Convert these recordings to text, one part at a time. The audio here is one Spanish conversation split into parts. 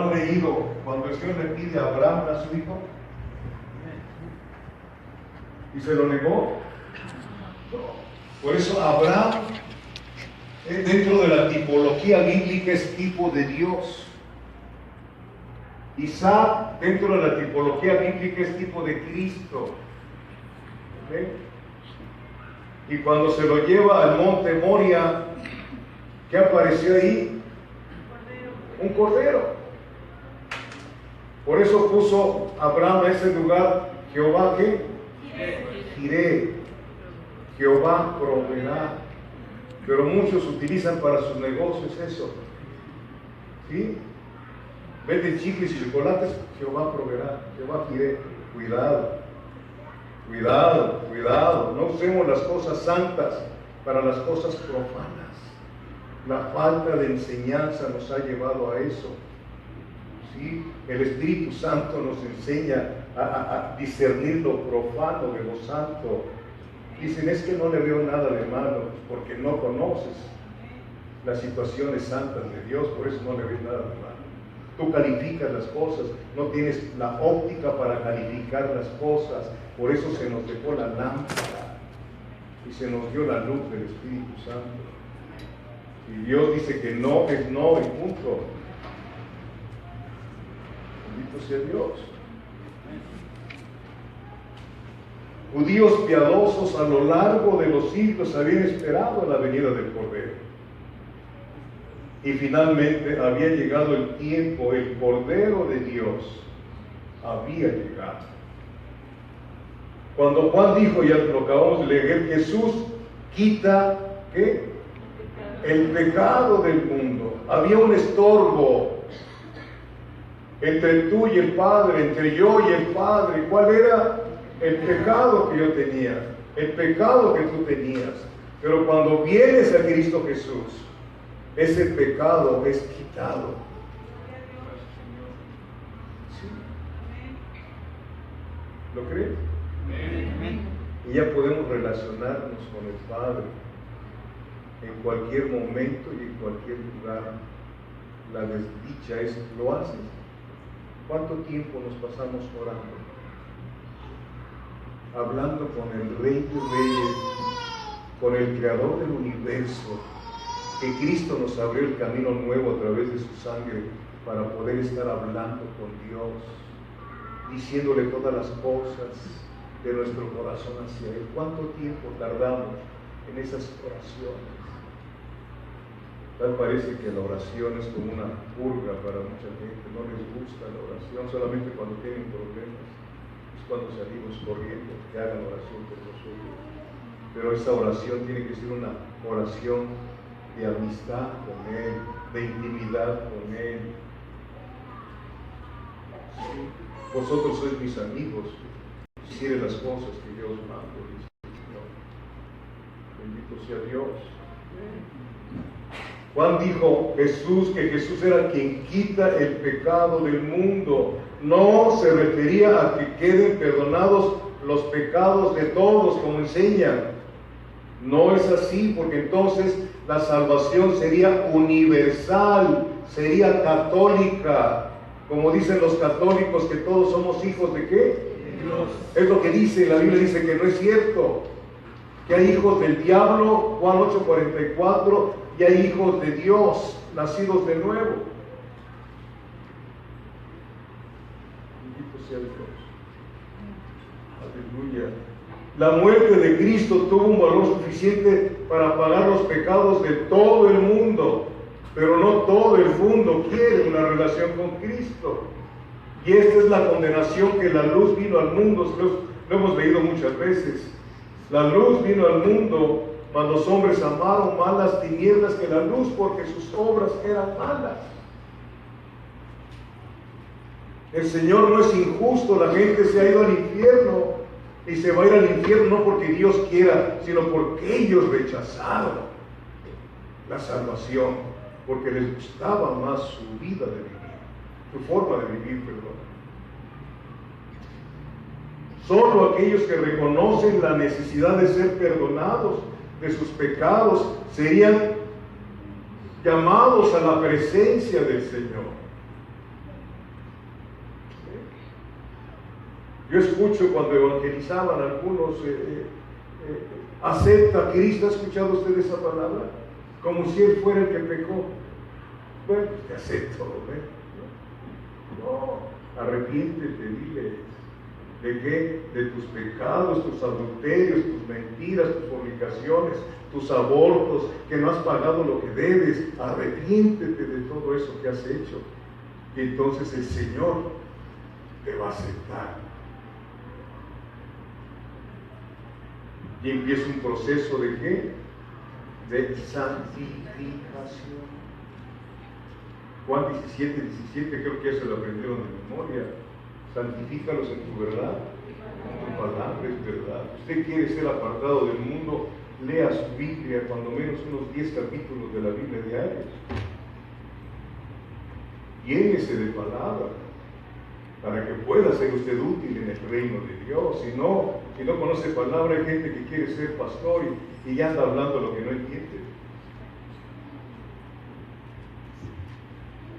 han leído cuando el Señor le pide a Abraham a su hijo? ¿Y se lo negó? No. Por eso Abraham, dentro de la tipología bíblica, es tipo de Dios. Isaac, dentro de la tipología bíblica, es tipo de Cristo. ¿Okay? Y cuando se lo lleva al monte Moria, ¿qué apareció ahí? Un cordero. Por eso puso Abraham a ese lugar Jehová, ¿qué? Jireh. Jehová proveerá. Pero muchos utilizan para sus negocios eso. ¿Sí? Venden chicles y chocolates, Jehová proveerá. Jehová Jireh. Cuidado. Cuidado, cuidado. No usemos las cosas santas para las cosas profanas. La falta de enseñanza nos ha llevado a eso. ¿Sí? El Espíritu Santo nos enseña a discernir lo profano de lo santo. Dicen, es que no le veo nada de malo, porque no conoces las situaciones santas de Dios, por eso no le ves nada de malo. Tú calificas las cosas, no tienes la óptica para calificar las cosas, por eso se nos dejó la lámpara y se nos dio la luz del Espíritu Santo. Y Dios dice que no es no y punto. Bendito sea Dios. Judíos piadosos a lo largo de los siglos habían esperado la venida del Cordero. Y finalmente había llegado el tiempo, el Cordero de Dios había llegado. Cuando Juan dijo, ya lo acabamos de leer, Jesús quita, ¿qué? El pecado del mundo. Había un estorbo entre tú y el Padre, entre yo y el Padre. ¿Cuál era? El pecado que yo tenía, el pecado que tú tenías. Pero cuando vienes a Cristo Jesús, ese pecado es quitado. ¿Sí? ¿Lo crees? Y ya podemos relacionarnos con el Padre en cualquier momento y en cualquier lugar. La desdicha es, ¿lo haces? ¿Cuánto tiempo nos pasamos orando? Hablando con el Rey de Reyes, con el Creador del universo, que Cristo nos abrió el camino nuevo a través de su sangre para poder estar hablando con Dios, diciéndole todas las cosas de nuestro corazón hacia Él. ¿Cuánto tiempo tardamos en esas oraciones? Tal parece que la oración es como una purga para mucha gente, no les gusta la oración, solamente cuando tienen problemas, es cuando salimos corriendo, que hagan oración por nosotros. Pero esa oración tiene que ser una oración de amistad con Él, de intimidad con Él. Sí. Vosotros sois mis amigos, si hicieres las cosas que yo os mando, dice el Señor. Bendito sea Dios. Juan dijo que Jesús era quien quita el pecado del mundo. No se refería a que queden perdonados los pecados de todos, como enseñan. No es así, porque entonces la salvación sería universal, sería católica. Como dicen los católicos, que todos somos hijos de ¿qué? Dios. Es lo que dice, la Biblia dice que no es cierto. Que hay hijos del diablo, Juan 8:44, y hay hijos de Dios, nacidos de nuevo. Bendito sea Dios. Aleluya. La muerte de Cristo tuvo un valor suficiente para pagar los pecados de todo el mundo, pero no todo el mundo quiere una relación con Cristo. Y esta es la condenación, que la luz vino al mundo. Lo hemos leído muchas veces. La luz vino al mundo, mas los hombres amaron más las tinieblas que la luz, porque sus obras eran malas. El Señor no es injusto. La gente se ha ido al infierno y se va a ir al infierno no porque Dios quiera, sino porque ellos rechazaron la salvación, porque les gustaba más su vida de vivir, su forma de vivir, perdón. Solo aquellos que reconocen la necesidad de ser perdonados de sus pecados serían llamados a la presencia del Señor. Yo escucho cuando evangelizaban algunos, acepta a Cristo. ¿Ha escuchado usted esa palabra? Como si Él fuera el que pecó. Bueno, pues te acepto, No, arrepiéntete, diles. ¿De qué? De tus pecados, tus adulterios, tus mentiras, tus fornicaciones, tus abortos, que no has pagado lo que debes. Arrepiéntete de todo eso que has hecho. Y entonces el Señor te va a aceptar. Y empieza un proceso de ¿qué? De santificación. Juan 17, creo que ya se lo aprendieron de memoria. Santifícalos en tu verdad, tu palabra es verdad. Usted quiere ser apartado del mundo, lea su Biblia, cuando menos unos 10 capítulos de la Biblia diarios. Llénese de palabra, para que pueda ser usted útil en el reino de Dios. Si no conoce palabra, hay gente que quiere ser pastor y ya anda hablando lo que no entiende.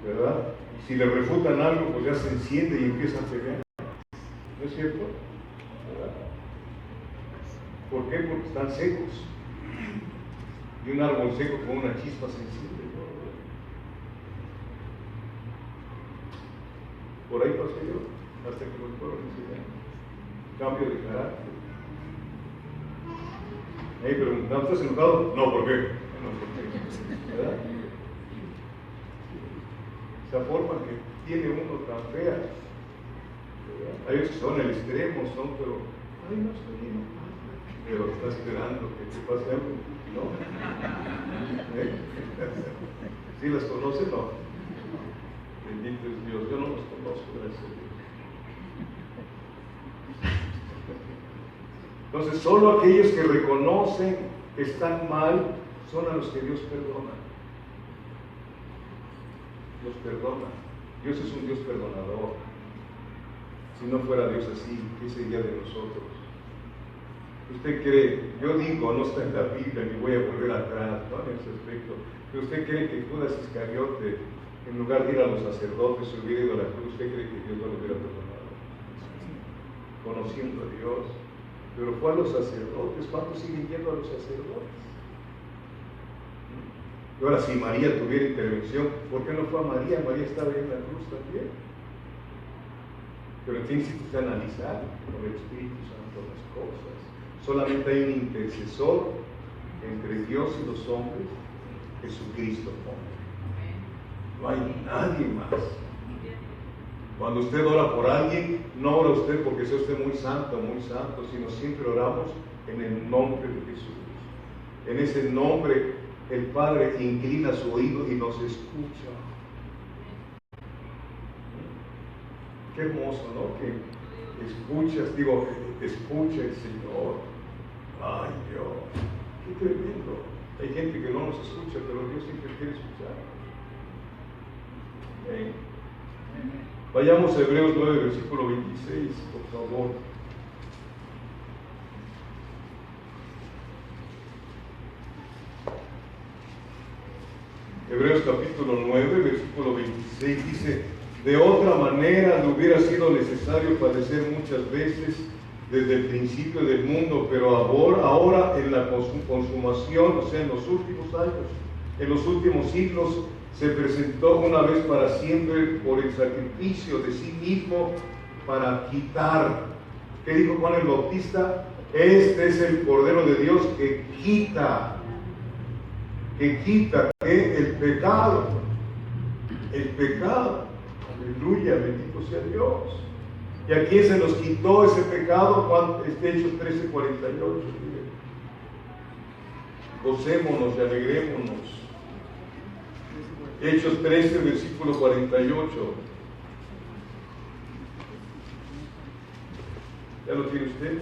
¿Verdad? Y si le refutan algo, pues ya se enciende y empieza a pelear. ¿No es cierto? ¿Verdad? ¿Por qué? Porque están secos. Y un árbol seco con una chispa se enciende. Por ahí pasé yo, hasta que los pueblos me enseñaron. Cambio de carácter. Me preguntan, ¿estás enojado? No, ¿por qué? No, ¿por qué? ¿Verdad? Esa forma que tiene uno tan fea. ¿Verdad? Hay veces que son el extremo, pero ay, no estoy enojado. Pero está esperando que te pase algo, ¿no? ¿Sí las conoce? No. Bendito es Dios, yo no los conozco, gracias a Dios. Entonces, solo aquellos que reconocen que están mal son a los que Dios perdona. Dios perdona. Dios es un Dios perdonador. Si no fuera Dios así, ¿qué sería de nosotros? ¿Usted cree? Yo digo, no está en la Biblia, ni voy a volver atrás, ¿no? En ese aspecto. Pero usted cree que Judas Iscariote, en lugar de ir a los sacerdotes, se hubiera ido a la cruz. ¿Usted cree que Dios no lo hubiera perdonado? Conociendo a Dios. Pero fue a los sacerdotes. ¿Cuántos siguen yendo a los sacerdotes? Y ahora, si María tuviera intervención, ¿por qué no fue a María? María estaba ahí en la cruz también. Pero en fin, si usted analiza con el Espíritu Santo las cosas, solamente hay un intercesor entre Dios y los hombres, Jesucristo hombre. No hay nadie más. Cuando usted ora por alguien, no ora usted porque sea usted muy santo, sino siempre oramos en el nombre de Jesús. En ese nombre, el Padre inclina su oído y nos escucha. Qué hermoso, ¿no? Que escucha el Señor. Ay, Dios, qué tremendo. Hay gente que no nos escucha, pero Dios siempre quiere escuchar. Vayamos a Hebreos 9, versículo 26, por favor. Hebreos capítulo 9, versículo 26 dice: de otra manera le hubiera sido necesario padecer muchas veces desde el principio del mundo, pero ahora en la consumación, o sea, en los últimos años, en los últimos siglos, se presentó una vez para siempre por el sacrificio de sí mismo para quitar. ¿Qué dijo Juan el Bautista? Este es el Cordero de Dios que quita el pecado. El pecado. Aleluya, bendito sea Dios. ¿Y a quién se nos quitó ese pecado? Hechos 13:48. Gocémonos y alegrémonos. Hechos 13, versículo 48. ¿Ya lo tiene usted?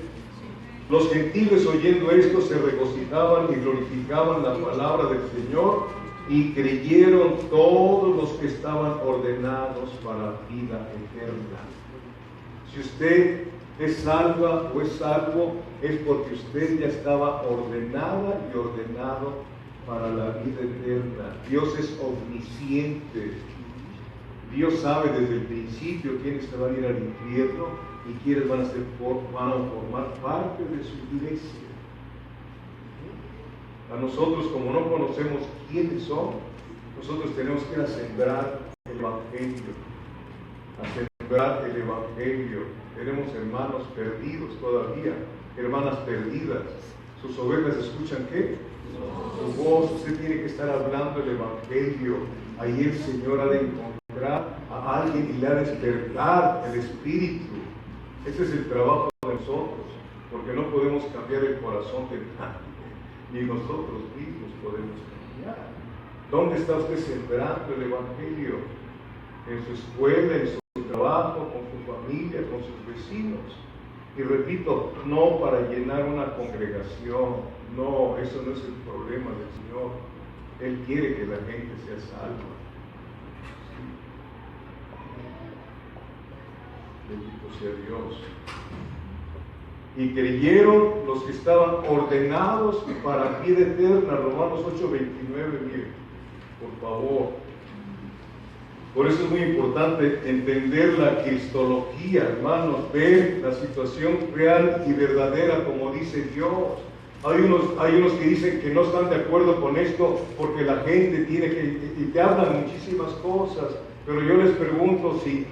Los gentiles, oyendo esto, se regocijaban y glorificaban la palabra del Señor, y creyeron todos los que estaban ordenados para vida eterna. Si usted es salva o es salvo, es porque usted ya estaba ordenada y ordenado para la vida eterna. Dios es omnisciente. Dios sabe desde el principio quiénes se van a ir al infierno y quiénes van a formar parte de su iglesia. A nosotros, como no conocemos quiénes son, nosotros tenemos que ir a sembrar el Evangelio. A sembrar el Evangelio. Tenemos hermanos perdidos todavía, hermanas perdidas. Sus ovejas escuchan ¿qué? Su voz. Usted tiene que estar hablando el Evangelio. Ahí el Señor ha de encontrar a alguien y le ha de despertar el espíritu. Ese es el trabajo de nosotros, porque no podemos cambiar el corazón de nadie, ni nosotros mismos podemos cambiar. ¿Dónde está usted sembrando el Evangelio? En su escuela, en su trabajo, con su familia, con sus vecinos. Y repito, no para llenar una congregación, no, eso no es el problema del Señor. Él quiere que la gente sea salva. Bendito sea Dios. Y creyeron los que estaban ordenados para vida eterna. Romanos 8:29, miren, por favor. Por eso es muy importante entender la cristología, hermanos, ver la situación real y verdadera como dice Dios. Hay unos que dicen que no están de acuerdo con esto porque la gente tiene que, y te hablan muchísimas cosas, pero yo les pregunto si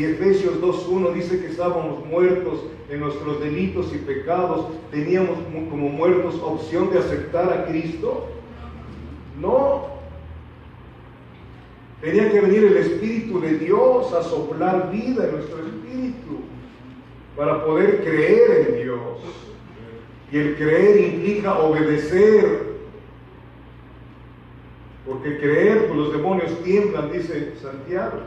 Efesios 2:1 dice que estábamos muertos en nuestros delitos y pecados, ¿teníamos como muertos opción de aceptar a Cristo? No. Tenía que venir el Espíritu de Dios a soplar vida en nuestro espíritu para poder creer en Dios. Y el creer implica obedecer. Porque creer, pues los demonios tiemblan, dice Santiago.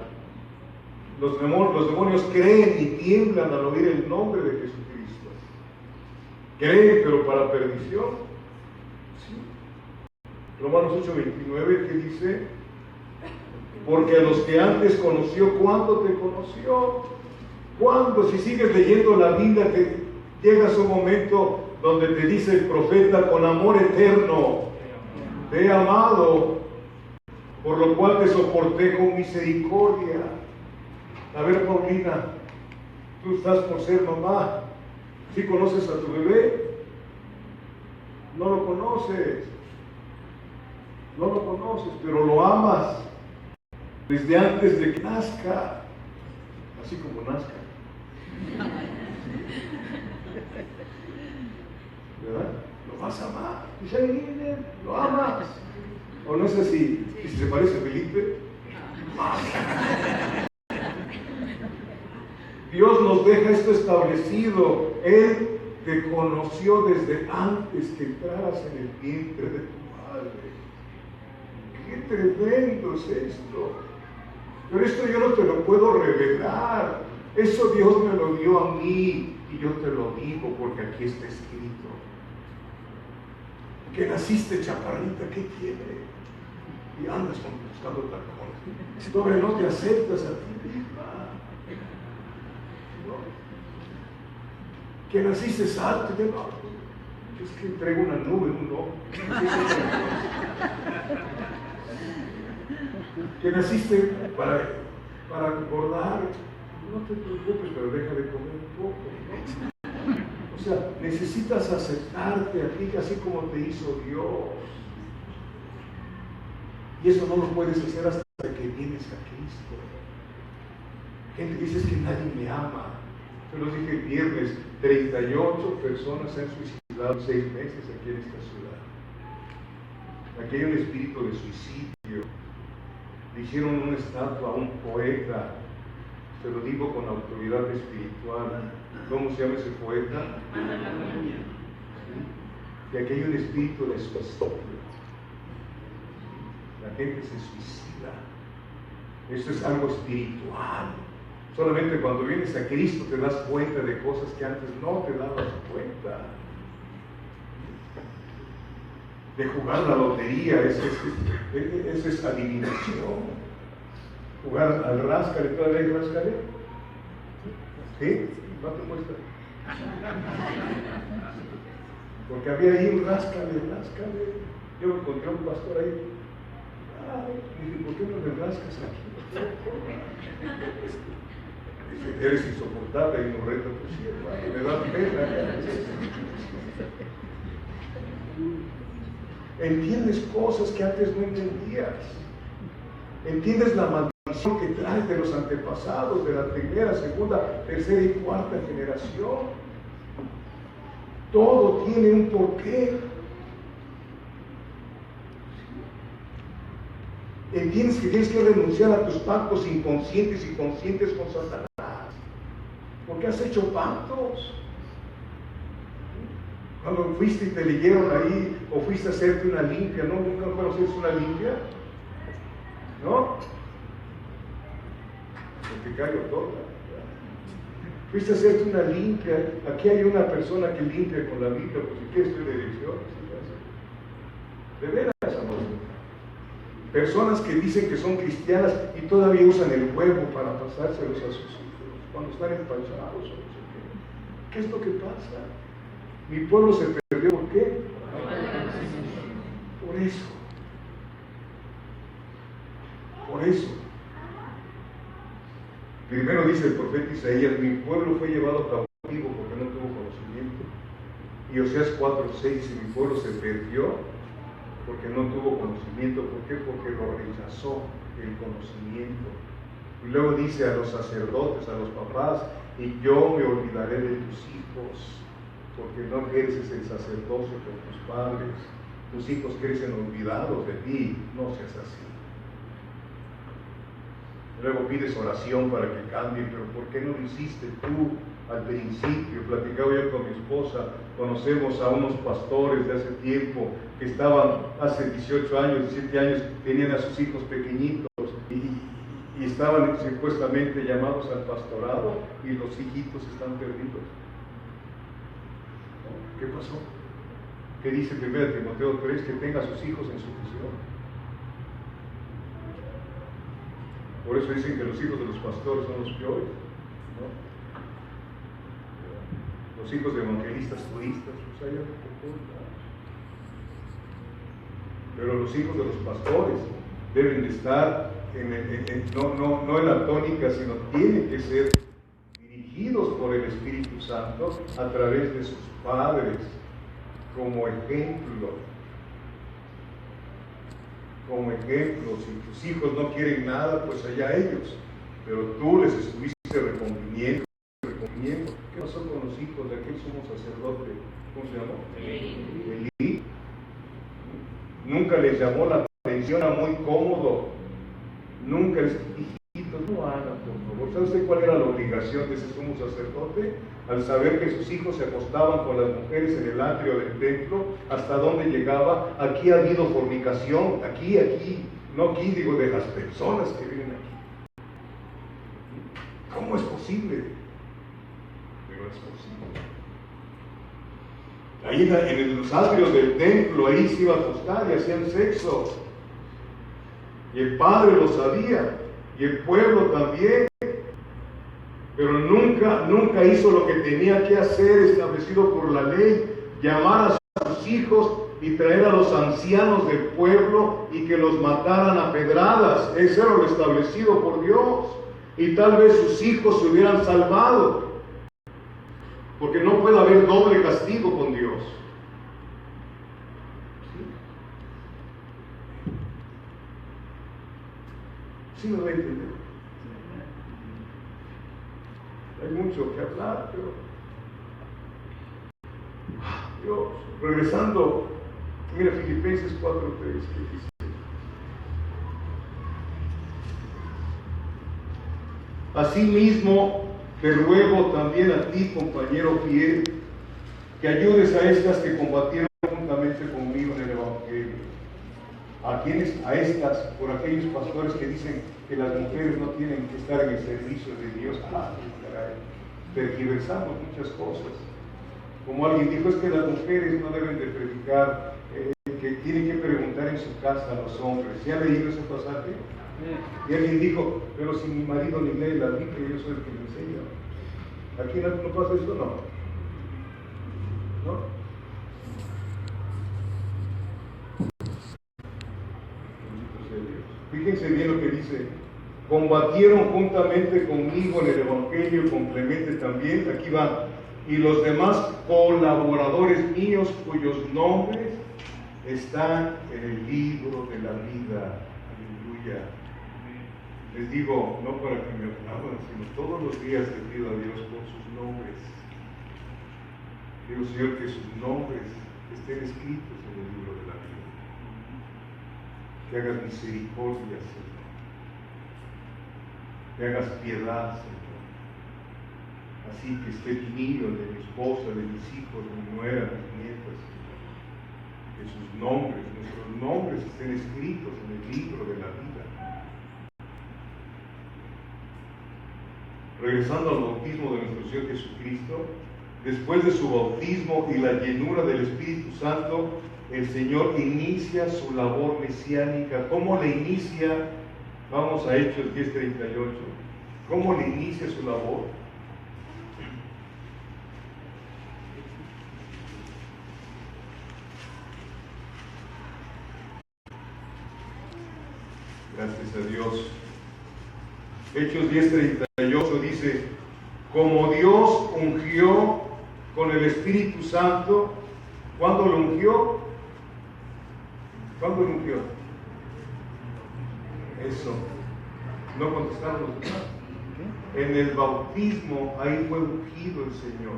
Los demonios creen y tiemblan al oír el nombre de Jesucristo. Creen, pero para perdición. ¿Sí? Romanos 8:29, ¿qué dice? Porque a los que antes conoció, ¿cuándo te conoció? ¿Cuándo? Si sigues leyendo la Biblia, llegas a un momento donde te dice el profeta, con amor eterno, te he amado, por lo cual te soporté con misericordia. A ver, Paulina, tú estás por ser mamá. ¿Sí conoces a tu bebé? No lo conoces. No lo conoces, pero lo amas desde antes de que nazca. Así como nazca. ¿Verdad? Lo vas a amar. Y ahí viene, lo amas. ¿O no es así? ¿Y si se parece a Felipe? Dios nos deja esto establecido. Él te conoció desde antes que entraras en el vientre de tu madre. ¡Qué tremendo es esto! Pero esto yo no te lo puedo revelar. Eso Dios me lo dio a mí y yo te lo digo porque aquí está escrito. Que naciste chaparrita, ¿qué tiene? Y andas buscando tacones. Sobre no te aceptas a ti misma. Que naciste alto, es que traigo una nube, no. Que naciste para engordar, no te preocupes, pero deja de comer un poco, ¿no? O sea, necesitas aceptarte a ti así como te hizo Dios. Y eso no lo puedes hacer hasta que vienes a Cristo. Gente dice, es que nadie me ama. Yo los dije el viernes, 38 personas se han suicidado en 6 meses aquí en esta ciudad. Aquí hay un espíritu de suicidio. Le hicieron una estatua a un poeta. Se lo digo con autoridad espiritual. ¿Cómo se llama ese poeta? ¿Sí? Y aquí hay un espíritu de suicidio. La gente se suicida. Esto es algo espiritual. Solamente cuando vienes a Cristo te das cuenta de cosas que antes no te dabas cuenta. De jugar la lotería, eso es adivinación. Jugar al ráscale, ¿todavía hay ráscale? ¿Sí? No te muestra. Porque había ahí un ráscale. Yo me encontré a un pastor ahí. Ay, dije, ¿por qué no le rascas aquí? Dice, eres insoportable y no reta tu sierva. Me da pena. Entiendes cosas que antes no entendías. Entiendes la maldición que traes de los antepasados, de la primera, segunda, tercera y cuarta generación. Todo tiene un porqué. Entiendes que tienes que renunciar a tus pactos inconscientes y conscientes con Satanás. Porque has hecho pactos. Cuando fuiste y te leyeron ahí, o fuiste a hacerte una limpia, ¿no? ¿Nunca conoces una limpia? ¿No? Se te cae todo. Fuiste a hacerte una limpia. Aquí hay una persona que limpia con la Biblia, pues si quieres tu dirección. De veras, amor. Personas que dicen que son cristianas y todavía usan el huevo para pasárselos a sus hijos cuando están empachados o no sé qué. ¿Qué es lo que pasa? Mi pueblo se perdió, ¿por qué? Por eso. Por eso. Primero dice el profeta Isaías, mi pueblo fue llevado cautivo porque no tuvo conocimiento. Y Oseas 4:6 dice, mi pueblo se perdió porque no tuvo conocimiento. ¿Por qué? Porque lo rechazó el conocimiento. Y luego dice a los sacerdotes, a los papás, y yo me olvidaré de tus hijos, porque no ejerces el sacerdocio con tus padres. Tus hijos crecen olvidados de ti, no seas así. Luego pides oración para que cambien, pero ¿por qué no lo hiciste tú al principio? Platicaba yo con mi esposa, conocemos a unos pastores de hace tiempo que estaban hace 18 años, 17 años, tenían a sus hijos pequeñitos y estaban supuestamente llamados al pastorado y los hijitos están perdidos. ¿Qué pasó? ¿Qué dice 1 Timoteo 3? Que tenga a sus hijos en sujeción. Por eso dicen que los hijos de los pastores son los peores, ¿no? Los hijos de evangelistas turistas, pues hay algo que oculta. Pero los hijos de los pastores deben de estar no en la tónica, sino tienen que ser dirigidos por el Espíritu Santo a través de sus padres, como ejemplo. Como ejemplo, si tus hijos no quieren nada, pues allá ellos, pero tú les estuviste reconviniendo. ¿Qué pasó con los hijos de aquel sumo sacerdote? ¿Cómo se llamó? Elí. Nunca les llamó la atención, era muy cómodo. Nunca les dijo, hijitos, no hagan, por favor. ¿Sabe usted cuál era la obligación de ese sumo sacerdote? Al saber que sus hijos se acostaban con las mujeres en el atrio del templo, ¿hasta dónde llegaba? Aquí ha habido fornicación, aquí, no aquí, digo, de las personas que viven aquí. ¿Cómo es posible? Pero es posible. Ahí en los atrios del templo, ahí se iba a acostar y hacían sexo. Y el padre lo sabía, y el pueblo también. Pero nunca hizo lo que tenía que hacer, establecido por la ley, llamar a sus hijos y traer a los ancianos del pueblo y que los mataran a pedradas. Eso era lo establecido por Dios. Y tal vez sus hijos se hubieran salvado. Porque no puede haber doble castigo con Dios. ¿Sí me va a entender? Hay mucho que hablar, pero Dios, regresando, mira Filipenses 4:3, que dice: asimismo te ruego también a ti, compañero fiel, que ayudes a estas que combatieron juntamente conmigo en el Evangelio. ¿A quiénes? A estas, por aquellos pastores que dicen que las mujeres no tienen que estar en el servicio de Dios. Tergiversamos muchas cosas. Como alguien dijo, es que las mujeres no deben de predicar, que tienen que preguntar en su casa a los hombres. ¿Ya ha leído ese pasaje? Y alguien dijo, pero si mi marido ni lee la Biblia, yo soy el que le enseña. ¿Aquí no pasa eso? ¿No? Fíjense bien lo que dice combatieron juntamente conmigo en el Evangelio, con Clemente también, aquí va, y los demás colaboradores míos cuyos nombres están en el libro de la vida. Aleluya. Les digo, no para que me aplaudan, sino todos los días le pido a Dios por sus nombres. Digo, Señor, que sus nombres estén escritos en el libro de la vida. Que hagas misericordia, Señor. Que hagas piedad, Señor. Así que esté mío, de mi esposa, de mis hijos, de mi nuera, de mis nietas, Señor. Que sus nombres, nuestros nombres estén escritos en el libro de la vida. Regresando al bautismo de nuestro Señor Jesucristo, después de su bautismo y la llenura del Espíritu Santo, el Señor inicia su labor mesiánica. ¿Cómo le inicia? Vamos a Hechos 10:38. ¿Cómo le inicia su labor? Gracias a Dios. Hechos 10:38 dice, como Dios ungió con el Espíritu Santo, ¿cuándo lo ungió? ¿Cuándo lo ungió? Eso. No contestaron los demás. En el bautismo, ahí fue ungido el Señor.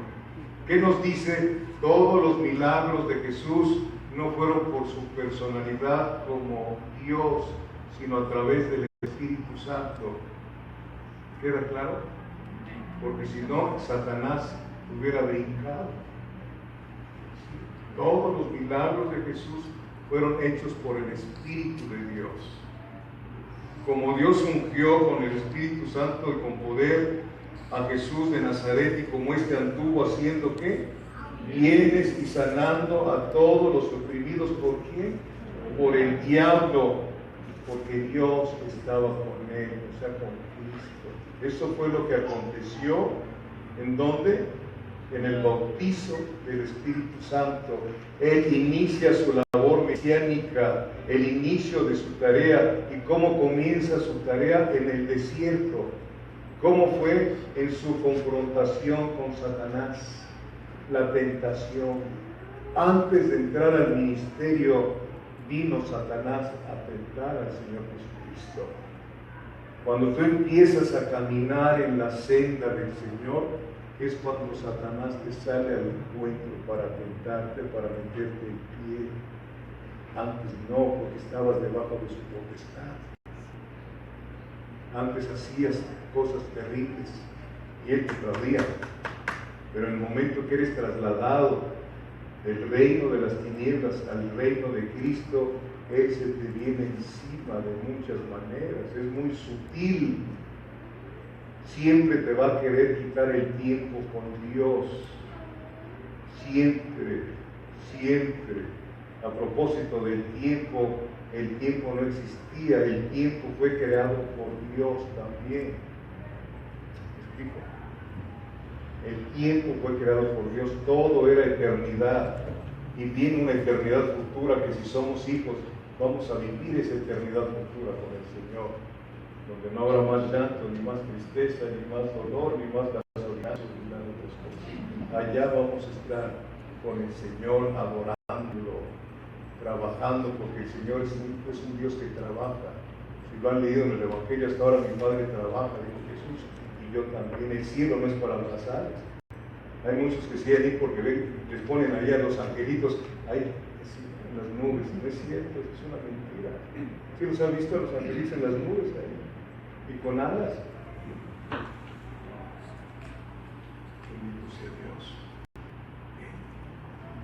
¿Qué nos dice? Todos los milagros de Jesús no fueron por su personalidad como Dios, sino a través del Espíritu Santo. ¿Queda claro? Porque si no, Satanás hubiera brincado. Todos los milagros de Jesús fueron hechos por el Espíritu de Dios. Como Dios ungió con el Espíritu Santo y con poder a Jesús de Nazaret, y como éste anduvo haciendo ¿qué? Bienes y sanando a todos los oprimidos. ¿Por quién? Por el diablo, porque Dios estaba con él, o sea, con Cristo. Eso fue lo que aconteció. ¿En dónde? En el bautizo del Espíritu Santo. Él inicia su labor mesiánica, el inicio de su tarea. ¿Y cómo comienza su tarea? En el desierto. ¿Cómo fue? En su confrontación con Satanás, la tentación. Antes de entrar al ministerio, vino Satanás a tentar al Señor Jesucristo. Cuando tú empiezas a caminar en la senda del Señor, es cuando Satanás te sale al encuentro para tentarte, para meterte el pie. Antes no, porque estabas debajo de su potestad. Antes hacías cosas terribles y Él te aplaudía. Pero en el momento que eres trasladado del reino de las tinieblas al reino de Cristo, Él se te viene encima de muchas maneras. Es muy sutil. Siempre te va a querer quitar el tiempo con Dios. Siempre, siempre. A propósito del tiempo, el tiempo no existía, el tiempo fue creado por Dios también. ¿Me explico? El tiempo fue creado por Dios, todo era eternidad. Y viene una eternidad futura que si somos hijos, vamos a vivir esa eternidad futura con el Señor, donde no habrá más llanto, ni más tristeza, ni más dolor, ni más gasolinazo, ni nada de otras cosas. Allá vamos a estar con el Señor adorándolo, trabajando, porque el Señor es un Dios que trabaja. Si lo han leído en el Evangelio, hasta ahora mi Padre trabaja, dijo Jesús, y yo también. El cielo no es para las aves. Hay muchos que se ir porque les ponen ahí a los angelitos, ahí en las nubes. No es cierto, es una mentira. ¿Sí los han visto a los angelitos en las nubes ahí? Y con alas. Bendito sea Dios.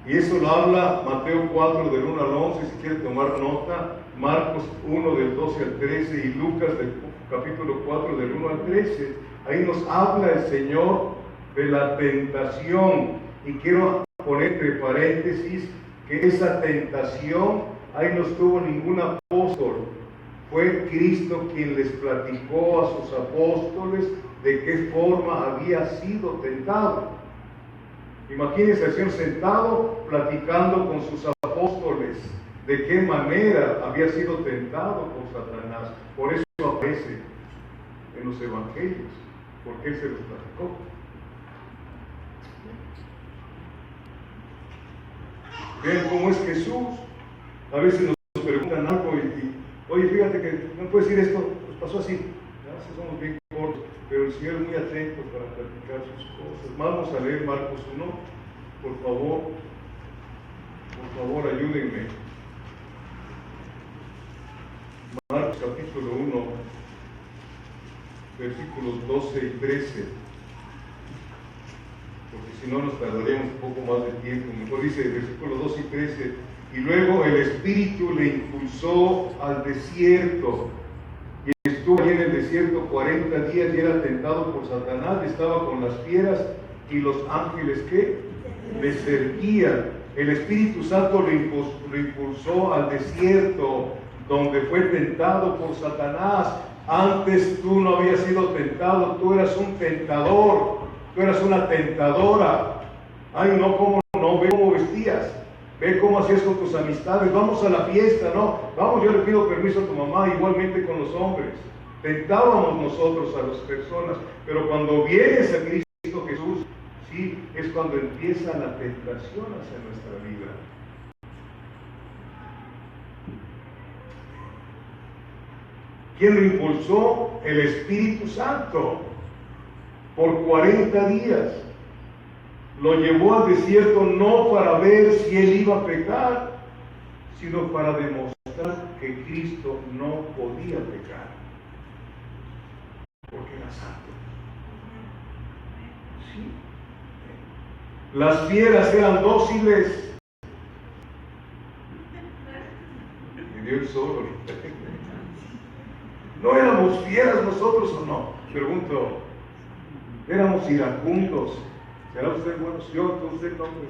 Y eso lo habla Mateo 4 del 1 al 11, si quieren tomar nota, Marcos 1 del 12 al 13 y Lucas del capítulo 4 del 1 al 13. Ahí nos habla el Señor de la tentación. Y quiero poner entre paréntesis que esa tentación, ahí no estuvo ningún apóstol. Fue Cristo quien les platicó a sus apóstoles de qué forma había sido tentado. Imagínense al Señor sentado platicando con sus apóstoles de qué manera había sido tentado por Satanás. Por eso aparece en los evangelios, porque Él se los platicó. Vean cómo es Jesús. A veces nos preguntan algo y oye, fíjate que no puedes decir esto, pues pasó así. A veces somos bien cortos, pero el Señor es muy atento para platicar sus cosas. Vamos a leer Marcos 1, por favor, ayúdenme. Marcos capítulo 1, versículos 12 y 13. Porque si no nos tardaríamos un poco más de tiempo. Mejor dice versículos 12 y 13. Y luego el Espíritu le impulsó al desierto. Y estuvo allí en el desierto 40 días y era tentado por Satanás. Estaba con las fieras y los ángeles que le servían. El Espíritu Santo lo impulsó al desierto, donde fue tentado por Satanás. Antes tú no habías sido tentado, tú eras un tentador, tú eras una tentadora. Ay, no, cómo no, ve cómo vestías, ve cómo hacías con tus amistades, vamos a la fiesta, no, vamos, yo le pido permiso a tu mamá, igualmente con los hombres. Tentábamos nosotros a las personas, pero cuando vienes a Cristo Jesús, sí, es cuando empieza la tentación hacia nuestra vida. ¿Quién lo impulsó? El Espíritu Santo. Por 40 días. Lo llevó al desierto no para ver si él iba a pecar, sino para demostrar que Cristo no podía pecar. Porque era santo. Sí. Las fieras eran dóciles. Y Dios solo. ¿No éramos fieras nosotros o no? Pregunto. Éramos iracundos. ¿Será usted bueno? Yo, usted no, pues,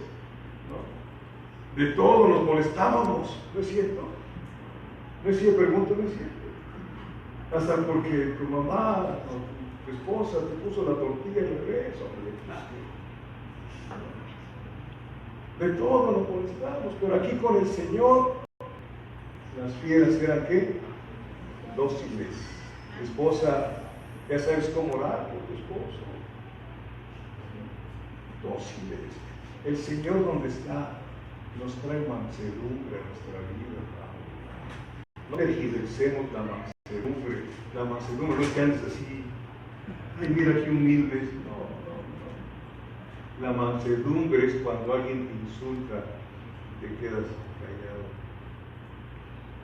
¿no? De todo nos molestábamos. ¿No es cierto? No es cierto, pregunto, no es cierto. Hasta porque tu mamá o tu esposa te puso la tortilla al revés, hombre. De todo nos molestamos, pero aquí con el Señor, las fieras eran ¿qué? Dóciles. Esposa, ya sabes cómo orar por tu esposo. Dóciles. El Señor donde está nos trae mansedumbre a nuestra vida. No tergiversemos la mansedumbre. La mansedumbre no es que andes así, ay, mira qué humilde. No. La mansedumbre es cuando alguien te insulta, te quedas callado.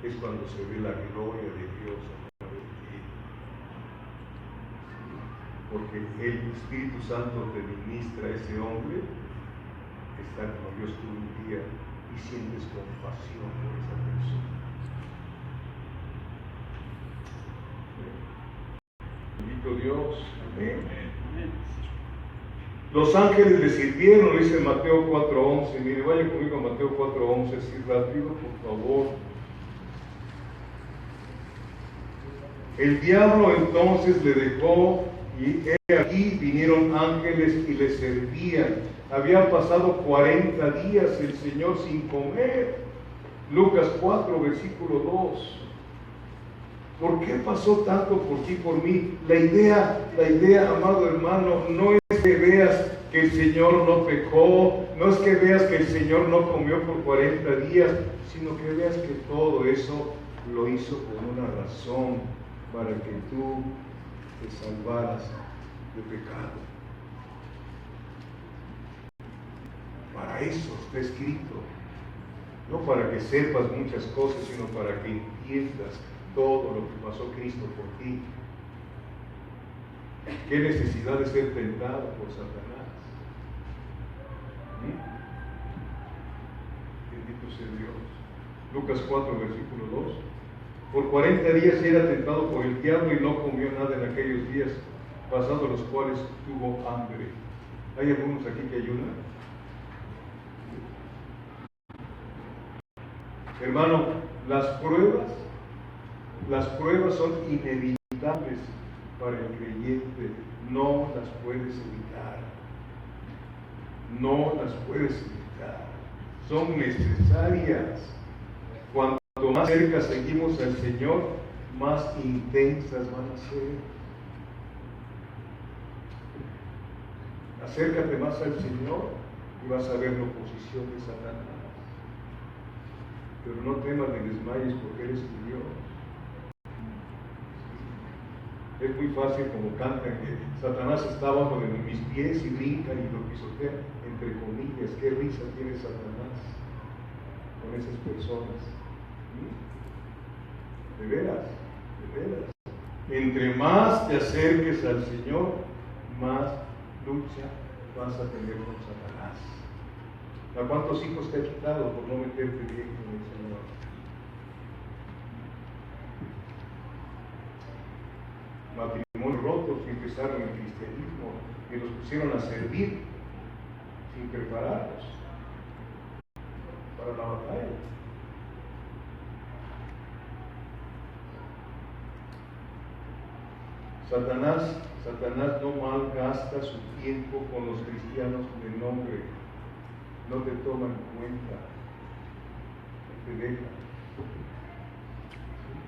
Es cuando se ve la gloria de Dios a través de ti. Porque el Espíritu Santo te ministra a ese hombre, está como Dios tú un día y sientes compasión por esa persona. Bendito Dios. Amén. Los ángeles le sirvieron, dice Mateo 4:11. Mire, vaya conmigo a Mateo 4:11, así rápido, por favor. El diablo entonces le dejó y he aquí vinieron ángeles y le servían. Habían pasado 40 días el Señor sin comer. Lucas 4, versículo 2. ¿Por qué pasó tanto por ti, por mí? La idea, amado hermano, no es que veas que el Señor no pecó, no es que veas que el Señor no comió por 40 días, sino que veas que todo eso lo hizo con una razón, para que tú te salvaras de pecado. Para eso está escrito. No para que sepas muchas cosas, sino para que entiendas todo lo que pasó Cristo por ti. ¿Qué necesidad de ser tentado por Satanás? Bendito sea Dios. Lucas 4, versículo 2. Por 40 días era tentado por el diablo y no comió nada en aquellos días, pasados los cuales tuvo hambre. ¿Hay algunos aquí que ayunan? Hermano, las pruebas son inevitables para el creyente, no las puedes evitar. No las puedes evitar. Son necesarias. Cuanto más cerca seguimos al Señor, más intensas van a ser. Acércate más al Señor y vas a ver la oposición de Satanás. Pero no temas ni desmayes porque eres tu Dios. Es muy fácil como cantan que Satanás está bajo de mis pies y brinca y lo pisotea, entre comillas. Qué risa tiene Satanás con esas personas. De veras, de veras. Entre más te acerques al Señor, más lucha vas a tener con Satanás. ¿A cuántos hijos te ha quitado por no meterte bien con el Señor? Matrimonios rotos que empezaron el cristianismo, que los pusieron a servir sin prepararlos para la batalla. Satanás no malgasta su tiempo con los cristianos de nombre. No te toma en cuenta, no te deja,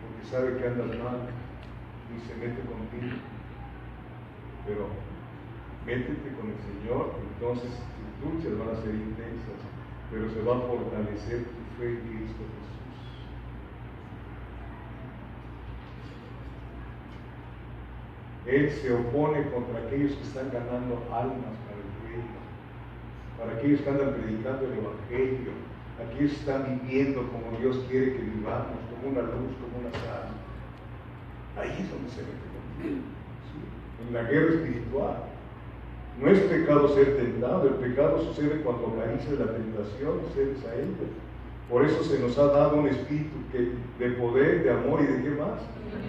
porque sabe que andas mal y se mete contigo. Pero métete con el Señor, entonces tus luchas van a ser intensas, pero se va a fortalecer tu fe en Cristo Jesús. Él se opone contra aquellos que están ganando almas para el reino, para aquellos que andan predicando el Evangelio, aquellos que están viviendo como Dios quiere que vivamos, como una luz, como una sal. Ahí es donde se mete contigo, ¿sí? En la guerra espiritual. No es pecado ser tentado, el pecado sucede cuando acaricias la tentación y cedes a ella. Por eso se nos ha dado un espíritu de poder, de amor y de qué más,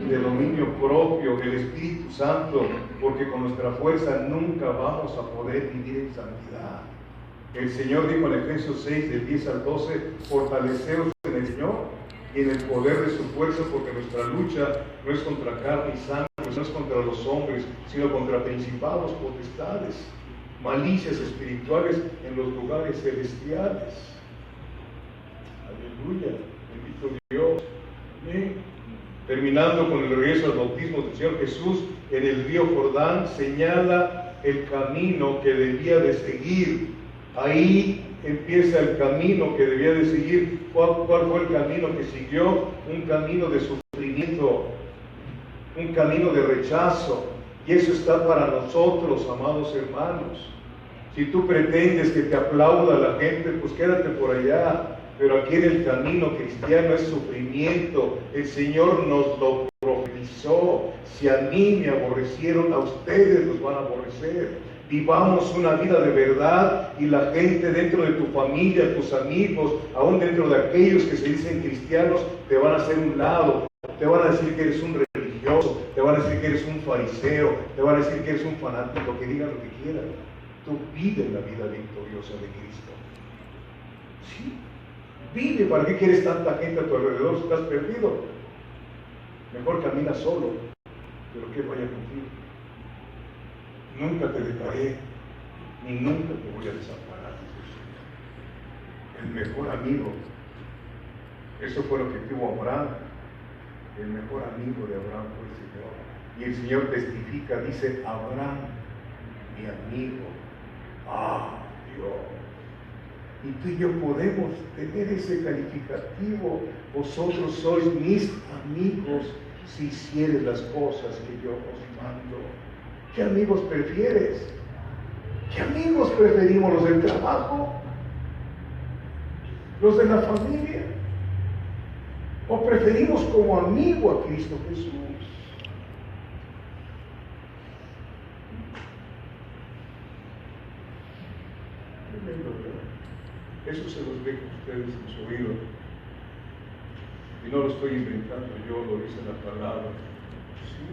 de dominio propio, el Espíritu Santo, porque con nuestra fuerza nunca vamos a poder vivir en santidad. El Señor dijo en Efesios 6, del 10 al 12, fortaleceos en el Señor y en el poder de su fuerza, porque nuestra lucha no es contra carne y sangre, no es contra los hombres, sino contra principados, potestades, malicias espirituales en los lugares celestiales. Aleluya, bendito Dios. Amén. Terminando con el regreso al bautismo del Señor Jesús en el río Jordán, señala el camino que debía de seguir. Ahí empieza el camino que debía de seguir. ¿Cuál fue el camino que siguió? Un camino de sufrimiento, un camino de rechazo. Y eso está para nosotros, amados hermanos. Si tú pretendes que te aplauda la gente, pues quédate por allá. Pero aquí en el camino cristiano es sufrimiento. El Señor nos lo profetizó. Si a mí me aborrecieron, a ustedes los van a aborrecer. Vivamos una vida de verdad y la gente dentro de tu familia, tus amigos, aún dentro de aquellos que se dicen cristianos, te van a hacer un lado. Te van a decir que eres un religioso, te van a decir que eres un fariseo, te van a decir que eres un fanático, que digan lo que quieran. Tú vive la vida victoriosa de Cristo. Sí. Vive, ¿para qué quieres tanta gente a tu alrededor si estás perdido? Mejor camina solo, pero que vaya contigo. Nunca te dejaré, ni nunca te voy a desamparar, dice el Señor. El mejor amigo, eso fue lo que tuvo Abraham. El mejor amigo de Abraham fue el Señor. Y el Señor testifica, dice, Abraham, mi amigo. Ah, Dios. Y tú y yo podemos tener ese calificativo. Vosotros sois mis amigos si hicieres las cosas que yo os mando. ¿Qué amigos prefieres? ¿Qué amigos preferimos? ¿Los del trabajo? ¿Los de la familia? ¿O preferimos como amigo a Cristo Jesús? Eso se los dejo a ustedes en su oído. Y no lo estoy inventando yo, lo dice la palabra. ¿Sí?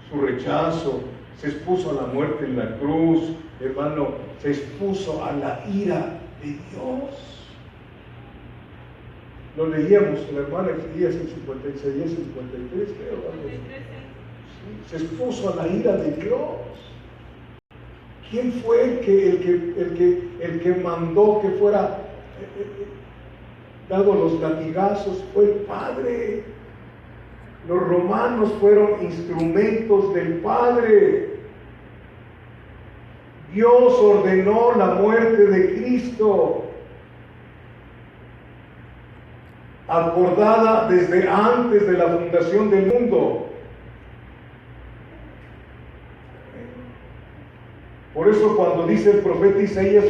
Su rechazo, se expuso a la muerte en la cruz, hermano, se expuso a la ira de Dios. Lo leíamos la hermana Elías en 56 y 53, creo. ¿Sí? Se expuso a la ira de Dios. ¿Quién fue el que mandó que fuera dado los latigazos? Fue el Padre. Los romanos fueron instrumentos del Padre. Dios ordenó la muerte de Cristo, acordada desde antes de la fundación del mundo. Por eso cuando dice el profeta Isaías,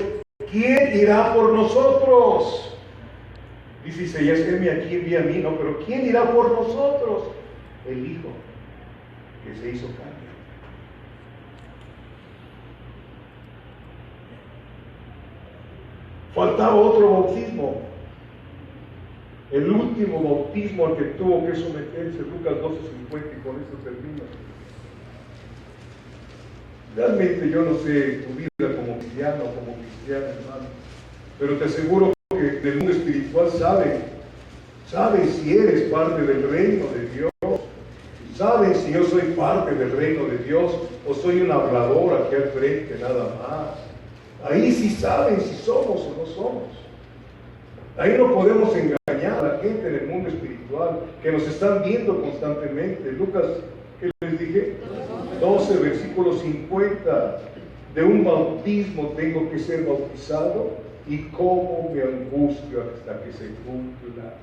¿quién irá por nosotros? Dice Isaías, heme aquí, envía a mí, no, pero ¿quién irá por nosotros? El Hijo que se hizo carne. Faltaba otro bautismo, el último bautismo al que tuvo que someterse, Lucas 12:50, y con esto termino. Realmente yo no sé tu vida como cristiano, hermano, pero te aseguro que en el mundo espiritual saben si eres parte del reino de Dios, saben si yo soy parte del reino de Dios o soy un hablador aquí al frente nada más. Ahí sí saben si somos o no somos. Ahí no podemos engañar a la gente en el mundo espiritual que nos están viendo constantemente. Lucas, ¿qué les dije? 12, versículo 50. De un bautismo tengo que ser bautizado, y cómo me angustio hasta que se cumpla.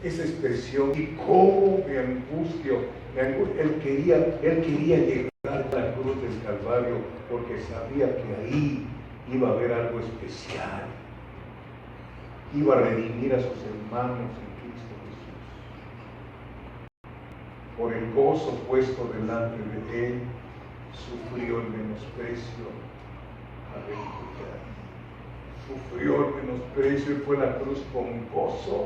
Esa expresión, y cómo me angustio. Él quería llegar a la cruz del Calvario porque sabía que ahí iba a haber algo especial. Iba a redimir a sus hermanos en Cristo Jesús. Por el gozo puesto delante de él, sufrió el menosprecio. Aleluya. Sufrió el menosprecio y fue a la cruz con gozo.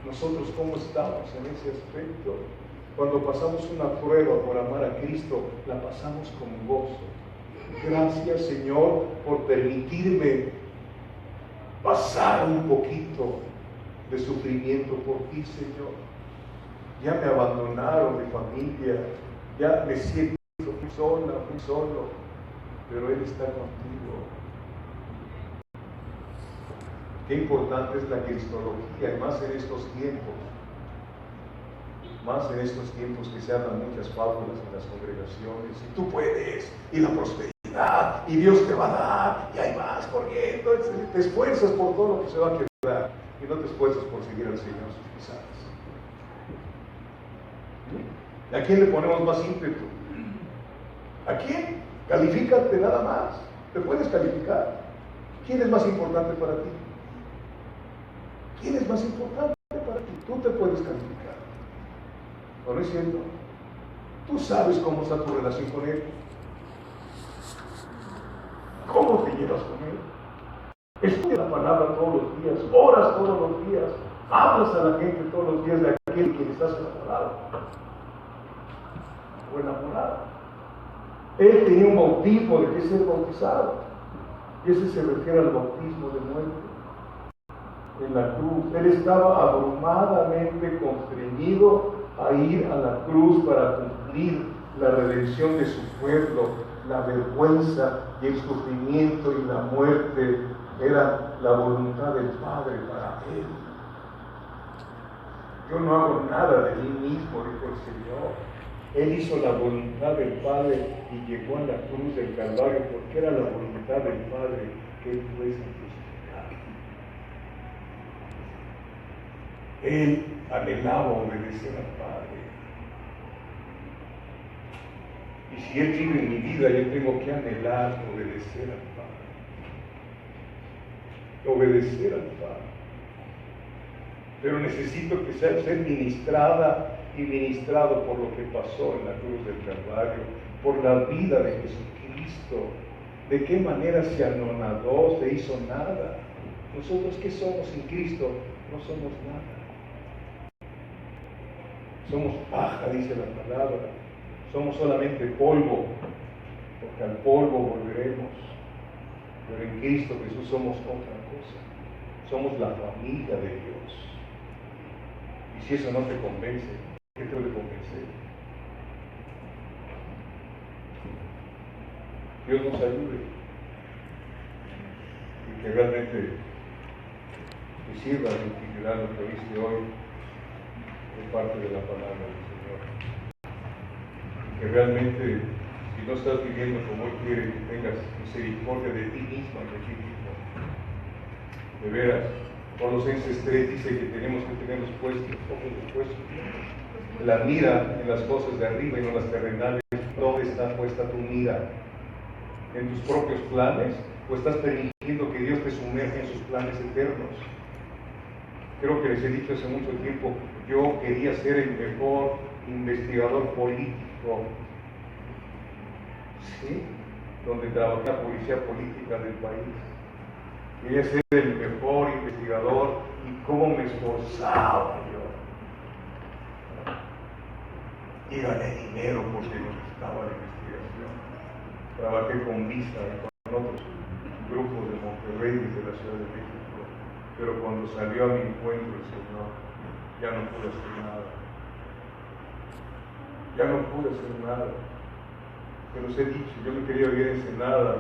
Nosotros, ¿cómo estamos en ese aspecto? Cuando pasamos una prueba por amar a Cristo, la pasamos con gozo. Gracias, Señor, por permitirme pasar un poquito de sufrimiento por ti, Señor. Ya me abandonaron mi familia, ya me siento muy sola, muy solo, pero Él está contigo. Qué importante es la cristología, y más en estos tiempos. Más en estos tiempos que se hablan muchas fábulas en las congregaciones. Y tú puedes, y la prosperidad, y Dios te va a dar, y hay más corriendo. Te esfuerzas por todo lo que se va a quedar, y no te esfuerzas por seguir al Señor sus pisadas. ¿A quién le ponemos más ímpetu? ¿A quién? Califícate nada más. Te puedes calificar. ¿Quién es más importante para ti? ¿Quién es más importante para ti? Tú te puedes calificar. ¿No es cierto? Tú sabes cómo está tu relación con Él. ¿Cómo te llevas con Él? Estudia la palabra todos los días, oras todos los días, hablas a la gente todos los días de aquel que estás enamorado o enamorada. Él tenía un bautismo de que ser bautizado, y ese se refiere al bautismo de muerte en la cruz. Él estaba abrumadamente constreñido a ir a la cruz para cumplir la redención de su pueblo. La vergüenza y el sufrimiento y la muerte era la voluntad del Padre para él. Yo no hago nada de mí mismo, dijo el Señor. Él hizo la voluntad del Padre y llegó a la cruz del Calvario porque era la voluntad del Padre que él fuese crucificado. Él anhelaba obedecer al Padre. Y si Él vive en mi vida, yo tengo que anhelar obedecer al Padre. Obedecer al Padre. Pero necesito que sea ser ministrada y ministrado por lo que pasó en la cruz del Calvario, por la vida de Jesucristo. De qué manera se anonadó, se hizo nada. Nosotros, ¿qué somos sin Cristo? No somos nada. Somos paja, dice la palabra. Somos solamente polvo, porque al polvo volveremos. Pero en Cristo Jesús somos otra cosa. Somos la familia de Dios. Y si eso no te convence, ¿qué te debe convencer? Dios nos ayude y que realmente te sirva de utilidad lo que viste hoy de parte de la palabra del Señor. Señor. Que realmente, si no estás viviendo como Él quiere, que tengas misericordia de ti mismo y de ti mismo. De veras, Colosenses 3 dice que tenemos que tener los ojos puestos, la mira en las cosas de arriba y no las terrenales. ¿Dónde está puesta tu mira? ¿En tus propios planes? ¿O estás permitiendo que Dios te sumerja en sus planes eternos? Creo que les he dicho hace mucho tiempo, yo quería ser el mejor investigador político, ¿sí? Donde trabajé la policía política del país. Quería ser el mejor investigador y cómo me esforzaba yo. Y gané dinero porque me gustaba la investigación. Trabajé con Vista y con otros grupos de Monterrey y de la Ciudad de México. Pero cuando salió a mi encuentro el Señor, ya no pude hacer nada. Ya no pude hacer nada. Pero os he dicho, yo me quería vivir en Ensenada,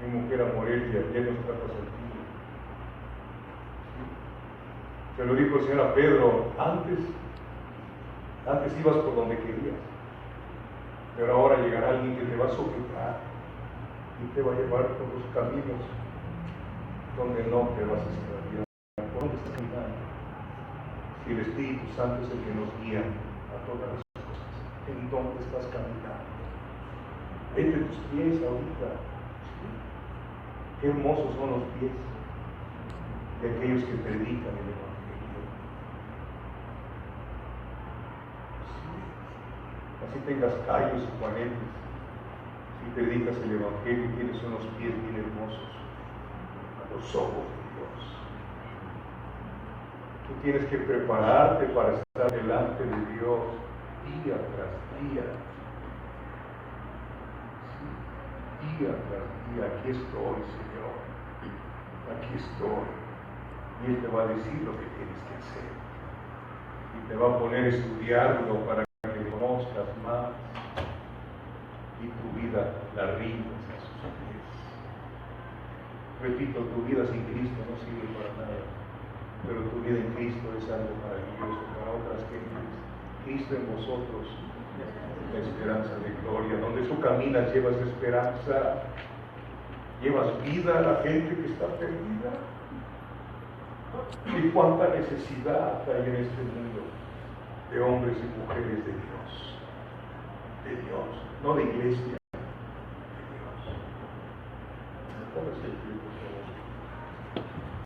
mi mujer a Morelia, y él nos trajo a Saltillo. Se lo dijo el Señor a Pedro, antes ibas por donde querías, pero ahora llegará alguien que te va a sujetar y te va a llevar por los caminos donde no te vas a extraviar. ¿Por dónde estás caminando? Si el Espíritu Santo es el que nos guía a todas las cosas, ¿en dónde estás caminando? Entre tus pies ahorita. ¿Sí? Qué hermosos son los pies de aquellos que predican el Evangelio. ¿Sí? Así tengas callos y juanetes, si predicas el Evangelio tienes unos pies bien hermosos a los ojos de Dios. Tú tienes que prepararte para estar delante de Dios día tras día. ¿Sí? Día tras día, aquí estoy, Señor, aquí estoy. Y Él te va a decir lo que tienes que hacer. Y te va a poner a estudiarlo para que le conozcas más. Y tu vida la rindas a sus pies. Repito, tu vida sin Cristo no sirve para nada. Pero tu vida en Cristo es algo maravilloso para otras gentes. Cristo en vosotros, la esperanza de gloria. Donde tú caminas llevas esperanza, llevas vida a la gente que está perdida. Y cuánta necesidad hay en este mundo de hombres y mujeres de Dios, no de iglesia, de Dios. Póngase el pie, por favor.